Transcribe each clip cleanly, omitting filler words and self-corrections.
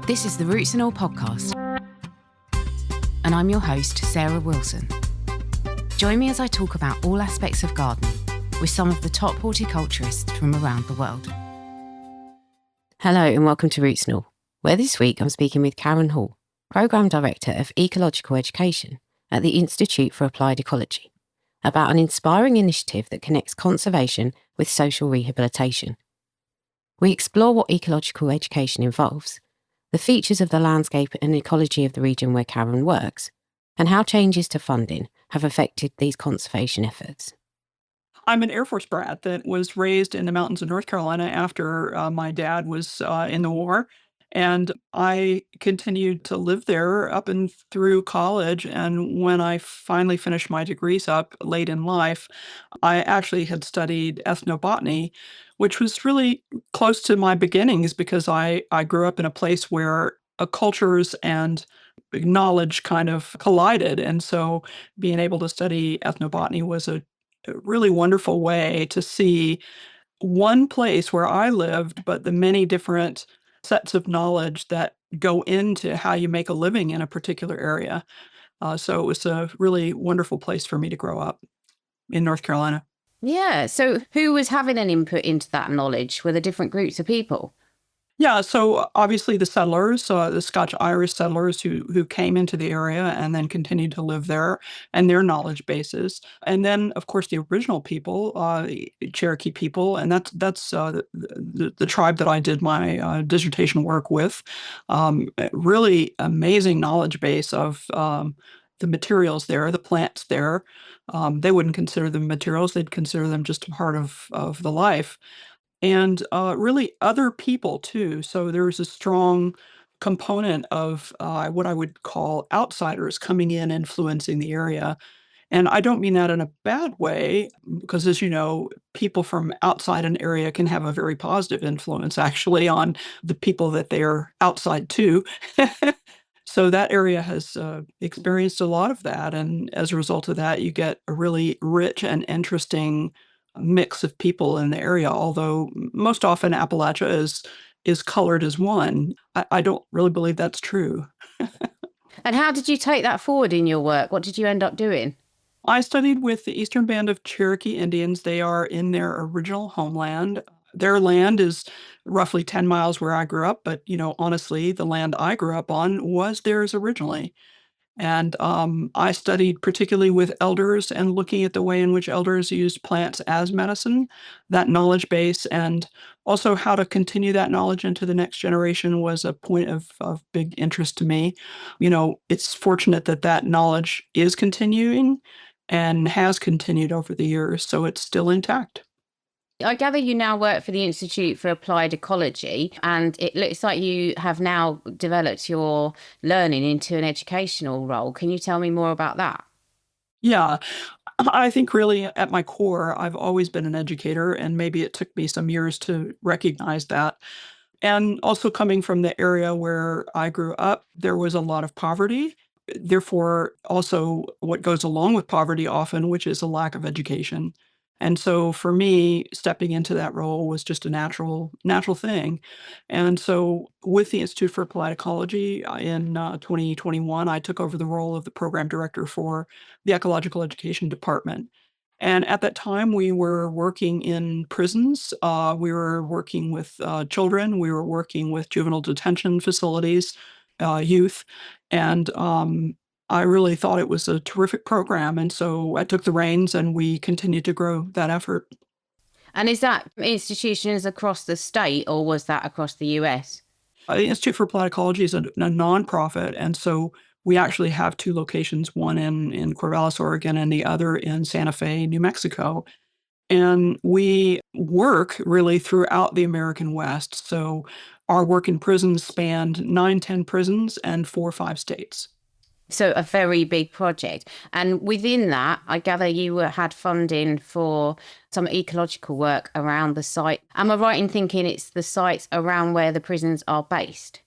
This is the Roots and All podcast, and I'm your host, Sarah Wilson. Join me as I talk about all aspects of gardening with some of the top horticulturists from around the world. Hello and welcome to Roots and All, where this week I'm speaking with Karen Hall, Programme Director of Ecological Education at the Institute for Applied Ecology, about an inspiring initiative that connects conservation with social rehabilitation. We explore what ecological education involves, the features of the landscape and ecology of the region where Karen works, and how changes to funding have affected these conservation efforts. I'm an Air Force brat that was raised in the mountains of North Carolina after my dad was in the war. And I continued to live there up and through college. And when I finally finished my degrees up late in life, I actually had studied ethnobotany, which was really close to my beginnings because I grew up in a place where cultures and knowledge kind of collided. And so being able to study ethnobotany was a really wonderful way to see one place where I lived, but the many different sets of knowledge that go into how you make a living in a particular area. So it was a really wonderful place for me to grow up in North Carolina. Yeah, so who was having an input into that knowledge? Were there different groups of people? Yeah, so obviously the settlers, the Scotch-Irish settlers who came into the area and then continued to live there, and their knowledge bases. And then, of course, the original people, the Cherokee people, and that's the tribe that I did my dissertation work with. Really amazing knowledge base of the materials there, the plants there. They wouldn't consider them materials; they'd consider them just a part of the life. And really other people too. So there was a strong component of what I would call outsiders coming in, influencing the area. And I don't mean that in a bad way, because as you know, people from outside an area can have a very positive influence actually on the people that they're outside to. So that area has experienced a lot of that. And as a result of that, you get a really rich and interesting mix of people in the area, although most often Appalachia is colored as one. I don't really believe that's true. And how did you take that forward in your work? What did you end up doing? I studied with the Eastern Band of Cherokee Indians. They are in their original homeland. Their land is roughly 10 miles where I grew up, but honestly, the land I grew up on was theirs originally. And I studied particularly with elders and looking at the way in which elders used plants as medicine, that knowledge base, and also how to continue that knowledge into the next generation was a point of big interest to me. It's fortunate that that knowledge is continuing and has continued over the years, so it's still intact. I gather you now work for the Institute for Applied Ecology, and it looks like you have now developed your learning into an educational role. Can you tell me more about that? Yeah, I think really at my core, I've always been an educator, and maybe it took me some years to recognize that. And also coming from the area where I grew up, there was a lot of poverty. Therefore, also what goes along with poverty often, which is a lack of education. And so for me, stepping into that role was just a natural thing. And so with the Institute for Applied Ecology in 2021, I took over the role of the program director for the Ecological Education Department. And at that time, we were working in prisons. We were working with children. We were working with juvenile detention facilities, youth. And I really thought it was a terrific program. And so I took the reins and we continued to grow that effort. And is that institutions across the state or was that across the US? The Institute for Applied Ecology is a nonprofit. And so we actually have two locations, one in Corvallis, Oregon, and the other in Santa Fe, New Mexico. And we work really throughout the American West. So our work in prisons spanned 9, 10 prisons and 4 or 5 states. So a very big project. And within that, I gather you had funding for some ecological work around the site. Am I right in thinking it's the sites around where the prisons are based?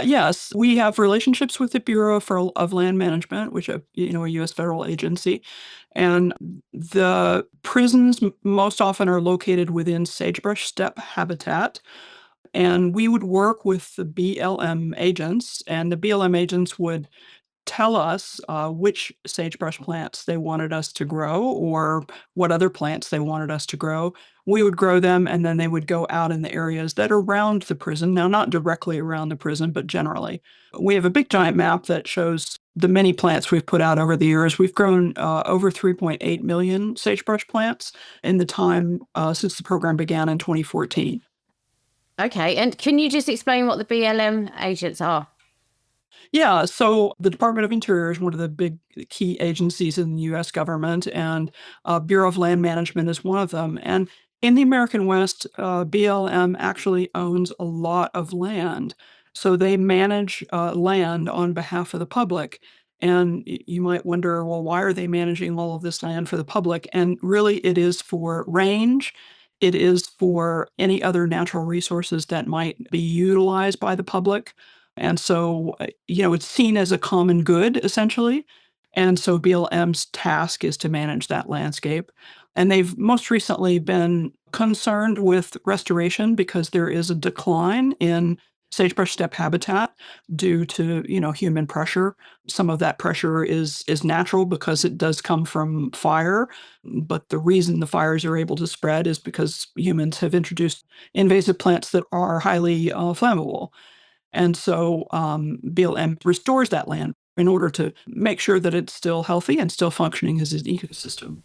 Yes, we have relationships with the Bureau of Land Management, which is a U.S. federal agency, and the prisons most often are located within sagebrush steppe habitat. And we would work with the BLM agents, and the BLM agents would tell us which sagebrush plants they wanted us to grow or what other plants they wanted us to grow. We would grow them, and then they would go out in the areas that are around the prison. Now, not directly around the prison, but generally. We have a big giant map that shows the many plants we've put out over the years. We've grown over 3.8 million sagebrush plants in the time since the program began in 2014. Okay, and can you just explain what the BLM agents are? Yeah, so the Department of Interior is one of the big key agencies in the U.S. government, and Bureau of Land Management is one of them. And in the American West, BLM actually owns a lot of land. So they manage land on behalf of the public. And you might wonder, well, why are they managing all of this land for the public? And really, it is for range. It is for any other natural resources that might be utilized by the public. And so, it's seen as a common good, essentially. And so BLM's task is to manage that landscape. And they've most recently been concerned with restoration because there is a decline in sagebrush steppe habitat due to, human pressure. Some of that pressure is natural because it does come from fire. But the reason the fires are able to spread is because humans have introduced invasive plants that are highly flammable. And so BLM restores that land in order to make sure that it's still healthy and still functioning as an ecosystem.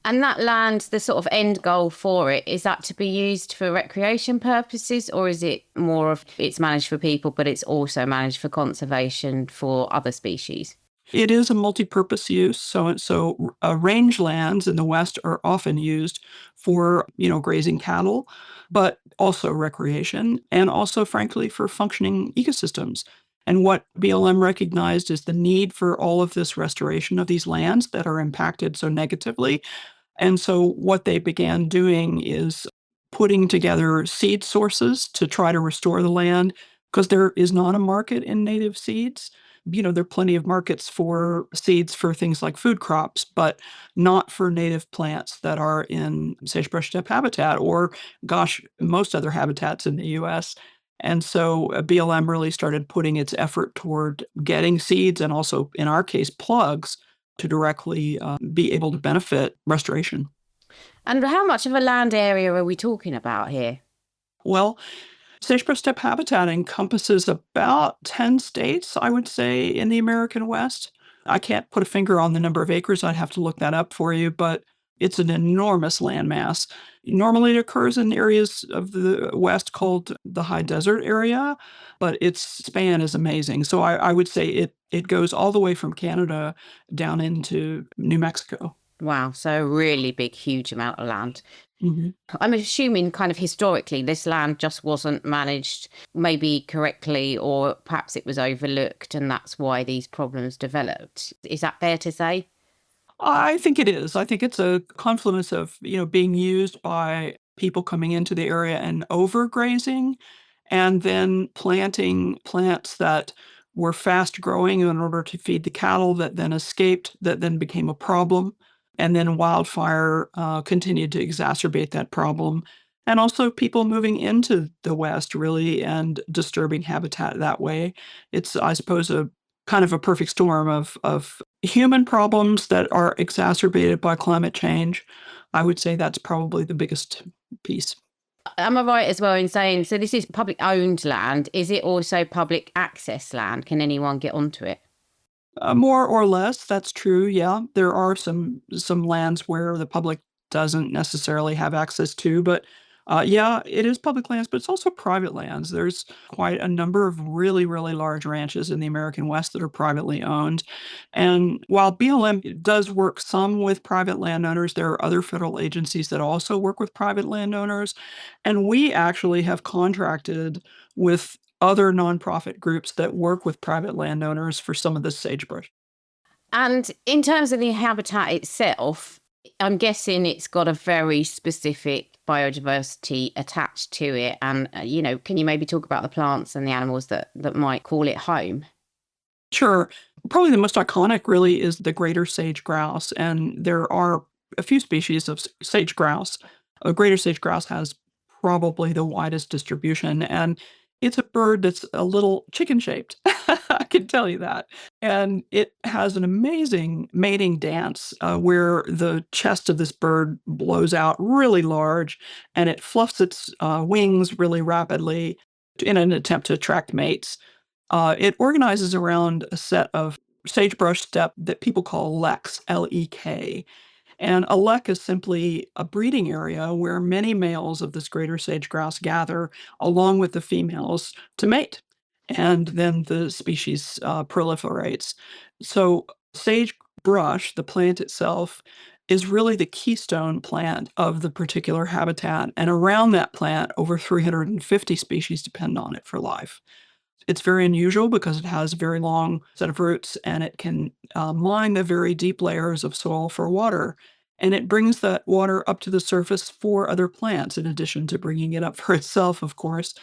And that land, the sort of end goal for it, is that to be used for recreation purposes, or is it more of it's managed for people, but it's also managed for conservation for other species? It is a multi-purpose use. So rangelands in the West are often used for, grazing cattle, but also recreation and also, frankly, for functioning ecosystems. And what BLM recognized is the need for all of this restoration of these lands that are impacted so negatively. And so what they began doing is putting together seed sources to try to restore the land because there is not a market in native seeds. There are plenty of markets for seeds for things like food crops, but not for native plants that are in sagebrush steppe habitat or, gosh, most other habitats in the U.S. And so BLM really started putting its effort toward getting seeds and also, in our case, plugs to directly be able to benefit restoration. And how much of a land area are we talking about here? Well, sagebrush steppe habitat encompasses about 10 states, I would say, in the American West. I can't put a finger on the number of acres. I'd have to look that up for you, but it's an enormous landmass. Normally, it occurs in areas of the West called the high desert area, but its span is amazing. So I would say it goes all the way from Canada down into New Mexico. Wow, so a really big, huge amount of land. Mm-hmm. I'm assuming kind of historically this land just wasn't managed maybe correctly, or perhaps it was overlooked and that's why these problems developed. Is that fair to say? I think it is. I think it's a confluence of, being used by people coming into the area and overgrazing, and then planting plants that were fast growing in order to feed the cattle that then escaped, that then became a problem. And then wildfire continued to exacerbate that problem. And also people moving into the West, really, and disturbing habitat that way. It's, I suppose, a kind of a perfect storm of human problems that are exacerbated by climate change. I would say that's probably the biggest piece. Am I right as well in saying, so this is public owned land? Is it also public access land? Can anyone get onto it? More or less, that's true. Yeah, there are some lands where the public doesn't necessarily have access to, but yeah, it is public lands, but it's also private lands. There's quite a number of really, really large ranches in the American West that are privately owned. And while BLM does work some with private landowners, there are other federal agencies that also work with private landowners. And we actually have contracted with other nonprofit groups that work with private landowners for some of the sagebrush. And in terms of the habitat itself, I'm guessing it's got a very specific biodiversity attached to it. And, can you maybe talk about the plants and the animals that might call it home? Sure. Probably the most iconic really is the greater sage grouse. And there are a few species of sage grouse. A greater sage grouse has probably the widest distribution. And it's a bird that's a little chicken-shaped. I can tell you that. And it has an amazing mating dance where the chest of this bird blows out really large and it fluffs its wings really rapidly in an attempt to attract mates. It organizes around a set of sagebrush steppe that people call leks, L-E-K. And a lek is simply a breeding area where many males of this greater sage-grouse gather along with the females to mate. And then the species proliferates. So sagebrush, the plant itself, is really the keystone plant of the particular habitat. And around that plant, over 350 species depend on it for life. It's very unusual because it has a very long set of roots and it can mine the very deep layers of soil for water. And it brings that water up to the surface for other plants, in addition to bringing it up for itself, of course.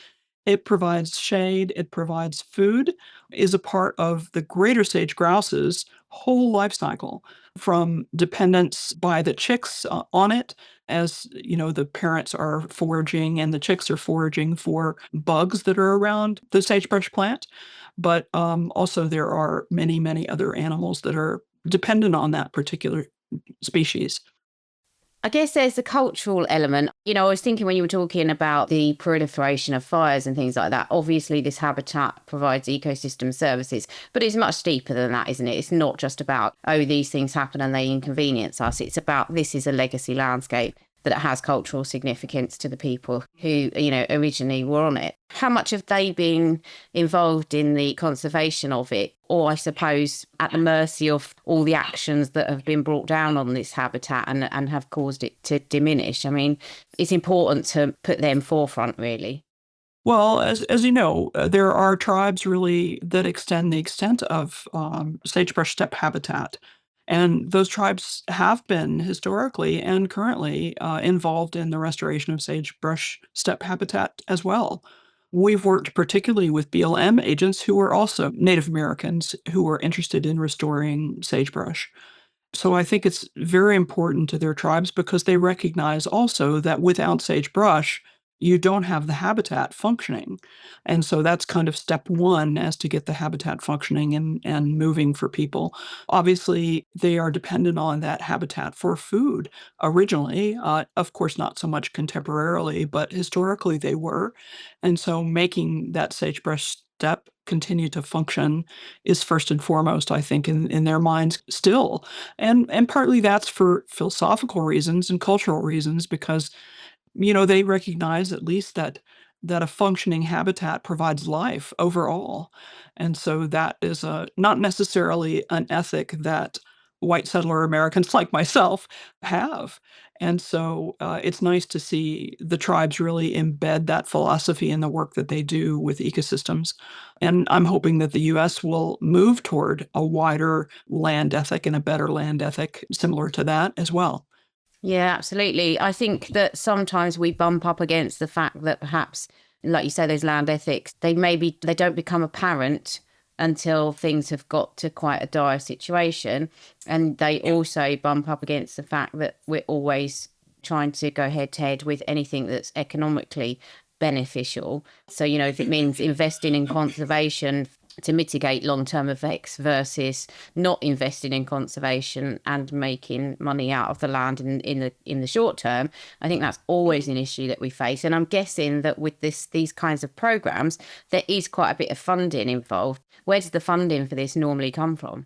It provides shade, it provides food, is a part of the greater sage grouse's whole life cycle, from dependence by the chicks on it, as the parents are foraging and the chicks are foraging for bugs that are around the sagebrush plant. But also there are many, many other animals that are dependent on that particular species. I guess there's a cultural element. I was thinking when you were talking about the proliferation of fires and things like that, obviously this habitat provides ecosystem services, but it's much deeper than that, isn't it? It's not just about, oh, these things happen and they inconvenience us. It's about, this is a legacy landscape that has cultural significance to the people who, originally were on it. How much have they been involved in the conservation of it? Or I suppose at the mercy of all the actions that have been brought down on this habitat and have caused it to diminish? I mean, it's important to put them forefront, really. Well, as you know, there are tribes really that extend the extent of sagebrush steppe habitat. And those tribes have been historically and currently involved in the restoration of sagebrush steppe habitat as well. We've worked particularly with BLM agents who are also Native Americans who are interested in restoring sagebrush. So I think it's very important to their tribes because they recognize also that without sagebrush, you don't have the habitat functioning. And so that's kind of step one as to get the habitat functioning and moving for people. Obviously, they are dependent on that habitat for food originally. Of course, not so much contemporarily, but historically they were. And so making that sagebrush steppe continue to function is first and foremost, I think, in their minds still. And partly that's for philosophical reasons and cultural reasons because they recognize at least that a functioning habitat provides life overall. And so that is not necessarily an ethic that white settler Americans like myself have. And so it's nice to see the tribes really embed that philosophy in the work that they do with ecosystems. And I'm hoping that the US will move toward a wider land ethic and a better land ethic similar to that as well. Yeah, absolutely. I think that sometimes we bump up against the fact that perhaps, like you say, those land ethics, they don't become apparent until things have got to quite a dire situation. And they also bump up against the fact that we're always trying to go head to head with anything that's economically beneficial. So, if it means investing in conservation to mitigate long-term effects versus not investing in conservation and making money out of the land in the short term, I think that's always an issue that we face. And I'm guessing that with these kinds of programs, there is quite a bit of funding involved. Where does the funding for this normally come from?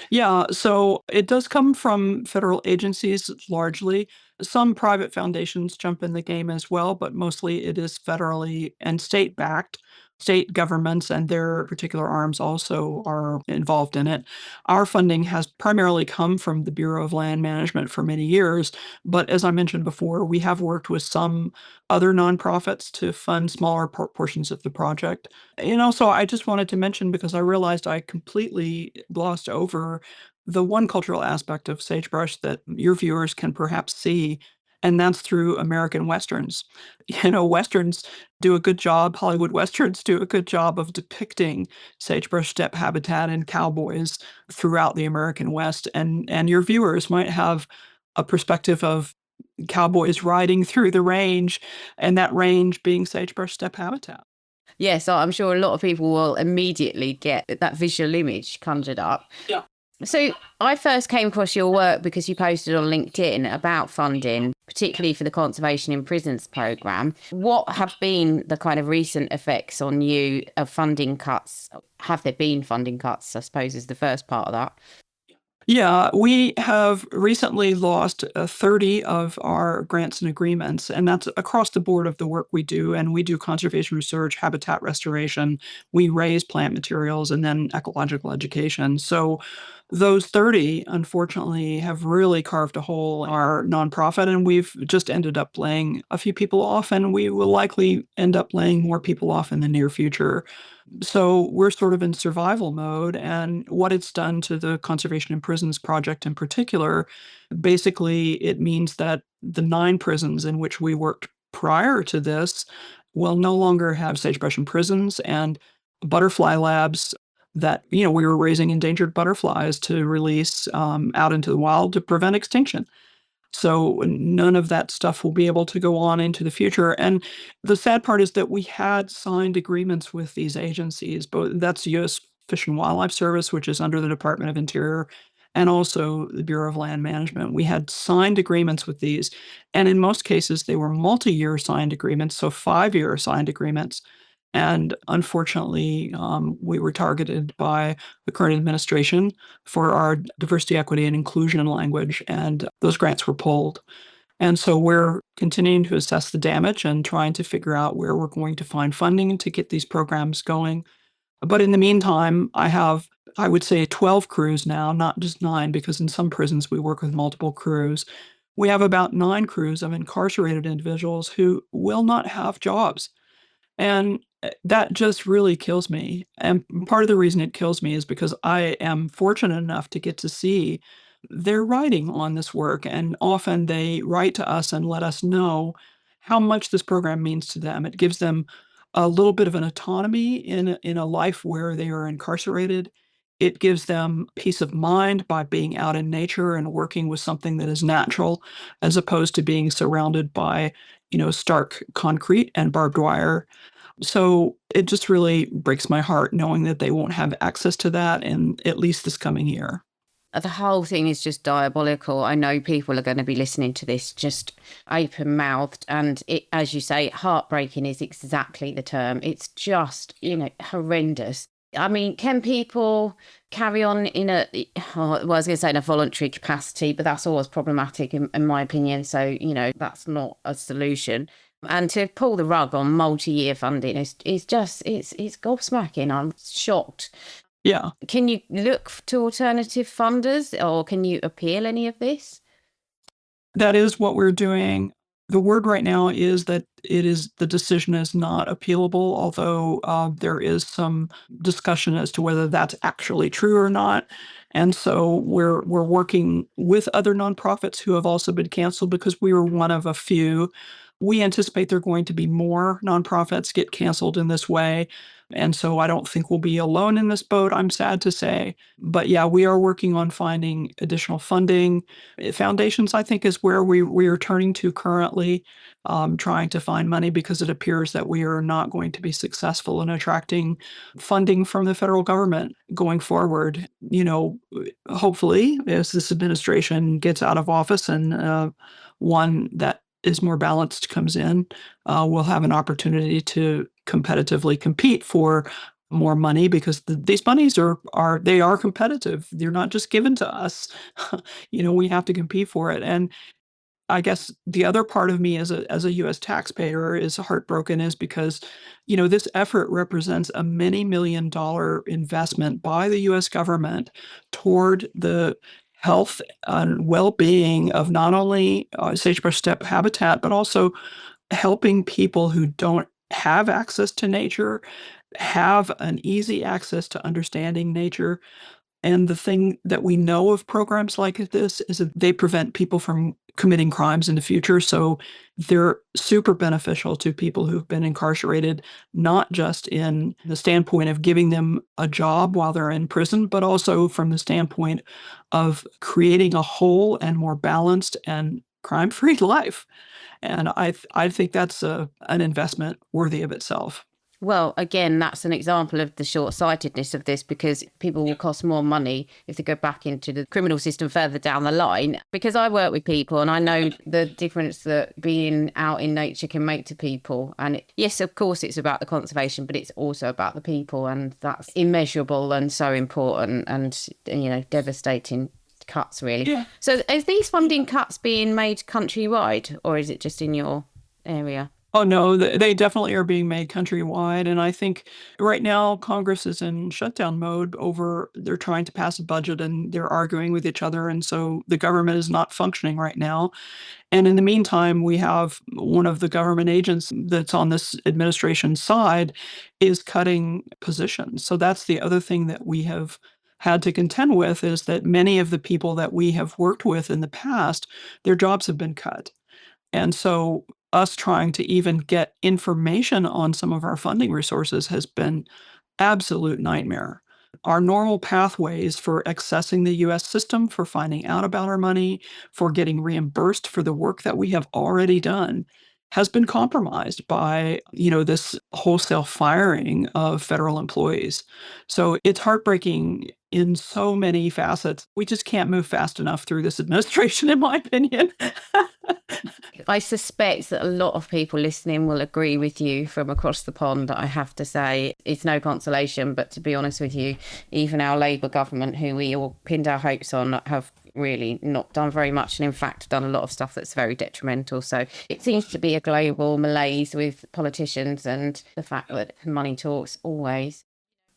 Yeah, so it does come from federal agencies largely. Some private foundations jump in the game as well, but mostly it is federally and state-backed. State governments and their particular arms also are involved in it. Our funding has primarily come from the Bureau of Land Management for many years, but as I mentioned before, we have worked with some other nonprofits to fund smaller portions of the project. So I just wanted to mention, because I realized I completely glossed over the one cultural aspect of sagebrush that your viewers can perhaps see, and that's through American Westerns. Westerns do a good job, Hollywood Westerns do a good job of depicting sagebrush steppe habitat and cowboys throughout the American West. And your viewers might have a perspective of cowboys riding through the range, and that range being sagebrush steppe habitat. Yes, I'm sure a lot of people will immediately get that visual image conjured up. Yeah. So I first came across your work because you posted on LinkedIn about funding, particularly for the Conservation in Prisons programme. What have been the kind of recent effects on you of funding cuts? Have there been funding cuts, I suppose, is the first part of that? Yeah, we have recently lost 30 of our grants and agreements, and that's across the board of the work we do. And we do conservation research, habitat restoration, we raise plant materials, and then ecological education. So those 30, unfortunately, have really carved a hole in our nonprofit, and we've just ended up laying a few people off, and we will likely end up laying more people off in the near future. So we're sort of in survival mode, and what it's done to the Conservation in Prisons project in particular, basically it means that the 9 prisons in which we worked prior to this will no longer have sagebrush in prisons, and butterfly labs that, we were raising endangered butterflies to release out into the wild to prevent extinction. So none of that stuff will be able to go on into the future. And the sad part is that we had signed agreements with these agencies, but that's the U.S. Fish and Wildlife Service, which is under the Department of Interior, and also the Bureau of Land Management. We had signed agreements with these, and in most cases, they were multi-year signed agreements, so 5-year signed agreements. And unfortunately, we were targeted by the current administration for our diversity, equity, and inclusion language, and those grants were pulled. And so we're continuing to assess the damage and trying to figure out where we're going to find funding to get these programs going. But in the meantime, I have, I would say, 12 crews now, not just 9, because in some prisons we work with multiple crews. We have about 9 crews of incarcerated individuals who will not have jobs. And that just really kills me. And part of the reason it kills me is because I am fortunate enough to get to see their writing on this work. And often they write to us and let us know how much this program means to them. It gives them a little bit of an autonomy in a life where they are incarcerated. It gives them peace of mind by being out in nature and working with something that is natural, as opposed to being surrounded by, stark concrete and barbed wire. So it just really breaks my heart knowing that they won't have access to that in at least this coming year. The whole thing is just diabolical. I know people are going to be listening to this just open-mouthed, and it, as you say, heartbreaking is exactly the term. It's just, horrendous. I mean, can people carry on in I was going to say in a voluntary capacity, but that's always problematic in my opinion. So, that's not a solution. And to pull the rug on multi-year funding is just, it's gobsmacking. I'm shocked. Yeah. Can you look to alternative funders, or can you appeal any of this? That is what we're doing. The word right now is that the decision is not appealable, although there is some discussion as to whether that's actually true or not. And so we're working with other nonprofits who have also been canceled because we were one of a few. We anticipate there are going to be more nonprofits get canceled in this way. And so I don't think we'll be alone in this boat, I'm sad to say. But yeah, we are working on finding additional funding. Foundations, I think, is where we are turning to currently, trying to find money, because it appears that we are not going to be successful in attracting funding from the federal government going forward. Hopefully, as this administration gets out of office and one that is more balanced comes in, we'll have an opportunity to competitively compete for more money, because these monies are competitive. They're not just given to us. We have to compete for it. And I guess the other part of me as a U.S. taxpayer is heartbroken, is because, this effort represents a many $million investment by the U.S. government toward the health and well-being of not only sagebrush steppe habitat, but also helping people who don't have access to nature have an easy access to understanding nature. And the thing that we know of programs like this is that they prevent people from committing crimes in the future. So they're super beneficial to people who've been incarcerated, not just in the standpoint of giving them a job while they're in prison, but also from the standpoint of creating a whole and more balanced and crime-free life. And I think that's an investment worthy of itself. Well, again, that's an example of the short-sightedness of this, because people will cost more money if they go back into the criminal system further down the line. Because I work with people and I know the difference that being out in nature can make to people. And yes, of course, it's about the conservation, but it's also about the people. And that's immeasurable and so important and, devastating cuts, really. Yeah. So is these funding cuts being made countrywide, or is it just in your area? Oh, no, they definitely are being made countrywide. And I think right now Congress is in shutdown mode they're trying to pass a budget and they're arguing with each other. And so the government is not functioning right now. And in the meantime, we have one of the government agents that's on this administration side is cutting positions. So that's the other thing that we have had to contend with, is that many of the people that we have worked with in the past, their jobs have been cut. And so us trying to even get information on some of our funding resources has been absolute nightmare. Our normal pathways for accessing the U.S. system, for finding out about our money, for getting reimbursed for the work that we have already done has been compromised by, this wholesale firing of federal employees. So it's heartbreaking in so many facets. We just can't move fast enough through this administration, in my opinion. I suspect that a lot of people listening will agree with you from across the pond. I have to say, it's no consolation, but to be honest with you, even our Labour government, who we all pinned our hopes on, have really not done very much, and in fact done a lot of stuff that's very detrimental. So it seems to be a global malaise with politicians, and the fact that money talks always.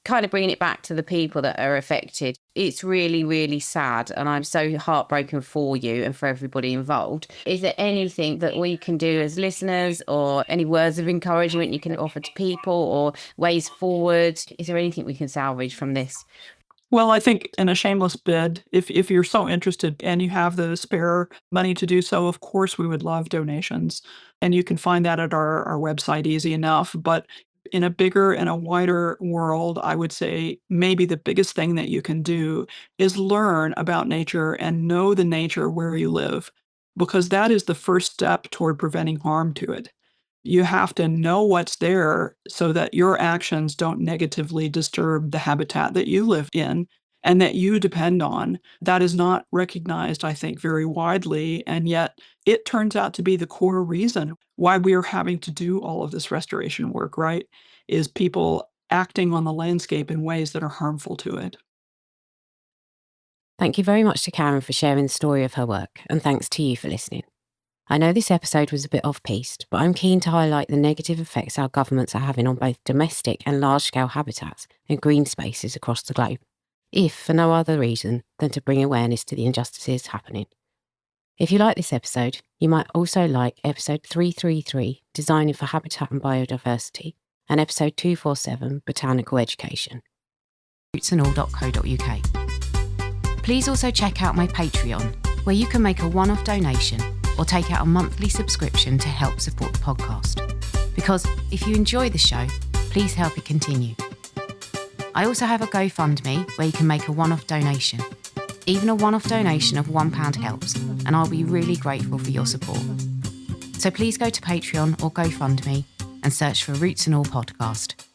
Kind of bringing it back to the people that are affected, it's really, really sad, and I'm so heartbroken for you and for everybody involved. Is there anything that we can do as listeners, or any words of encouragement you can offer to people, or ways forward? Is there anything we can salvage from this? Well, I think in a shameless bid, if you're so interested and you have the spare money to do so, of course, we would love donations. And you can find that at our website easy enough. But in a bigger and a wider world, I would say maybe the biggest thing that you can do is learn about nature and know the nature where you live, because that is the first step toward preventing harm to it. You have to know what's there so that your actions don't negatively disturb the habitat that you live in and that you depend on. That is not recognized, I think, very widely. And yet it turns out to be the core reason why we are having to do all of this restoration work, right? Is people acting on the landscape in ways that are harmful to it. Thank you very much to Karen for sharing the story of her work, and thanks to you for listening. I know this episode was a bit off-piste, but I'm keen to highlight the negative effects our governments are having on both domestic and large-scale habitats and green spaces across the globe, if for no other reason than to bring awareness to the injustices happening. If you like this episode, you might also like episode 333, Designing for Habitat and Biodiversity, and episode 247, Botanical Education. rootsandall.co.uk. Please also check out my Patreon, where you can make a one-off donation or take out a monthly subscription to help support the podcast. Because if you enjoy the show, please help it continue. I also have a GoFundMe where you can make a one-off donation. Even a one-off donation of £1 helps, and I'll be really grateful for your support. So please go to Patreon or GoFundMe and search for Roots and All Podcast.